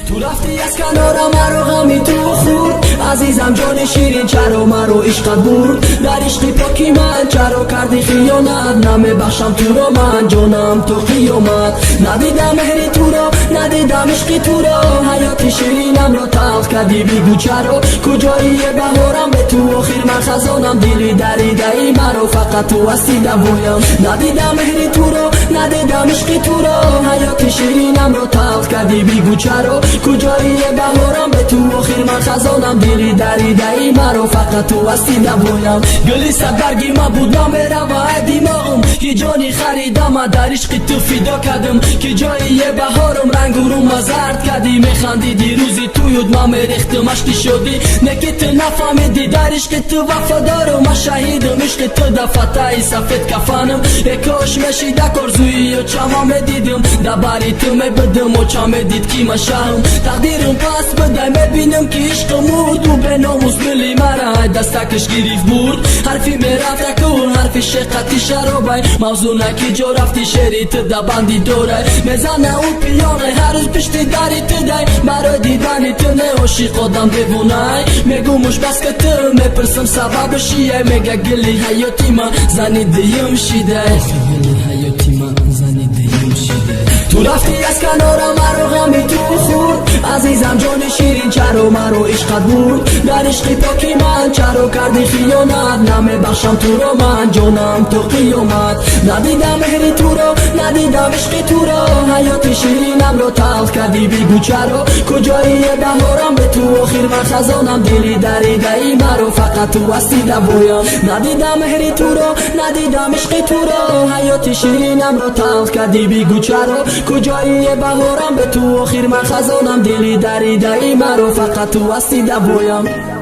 تو رفتی از کنارم مرا غمی تو خورد عزیزم جان شیرین چرا مرا عشقت برد در عشقی پاکی من چرا کردی خیانت نمیبخشم تو را من جانم تو قیامت ندیدم مهری تو را ندیدم عشقی تو را حیات شیرینم را تلخ کردی بگو چرا کجایی بهارم به تو آخر من خزانم دلی دریده ای مرا فقط تو هستی دوایم ندیدم مهری تو را ندیدم عشقی تو را حیات شیرینم را تلخ کردی بگو چرا کجایی بهارم به تو آخر من خزانم دلی دریده ای مرا فقط تو هستی دوایم گلی صد برگی من بود نمیره دیماغم که جانی خریدم در عشق تو فدا کردم که جایی بهارم رنگ و روم زرد کردی میخندیدی روزی تو یاد من میریختم عشقی شدی نکی تو نفهمیدی در عشق تو وفادارم شهیدم عشق تو دفتای سفید کفنم کاش میشید کارزویی و چما میدیدم دبری تو میبدم و چما میدید کی مشام تقدیرم پس بده میبینم که عشق مود و به ناموس بلی مرا دستکش گریف بود حرفی میرفت کن حرفی شقتی شرابای موضوع نکی جا رفتی شری تو دبندی دوره میزنه اون پیانه هر روز پشتی داری تو دای برای دیدنی تو نهاشی خودم دیوونه میگو مش بس که تو میپرسم سبب شیه میگه گلی حیاتی من زنی دیم شیده گلی حیاتی من زنی دیم شیده تو رفتی از کنارم مرا غمی تو خورد عزیزم جان شیرین چرا مرا عشقت بود در عشقی پاکی من چرا کردی خیانت نمیبخشم تو را من جانم تو قیامت ندیدم مهری تو را ندیدم عشقی تو را حیات شیرینم را تلخ کردی بگو چرا کجایی بهارم به تو آخر من خزانم دلی دریده ای مرا فقط تو هستی دوایم ندیدم مهری تو را ندیدم عشقی تو را حیات شیرینم را تلخ کردی بگو چرا کجایی بهارم به تو آخر من خزانم دلی دریده ای مرا فقط تو هستی دوایم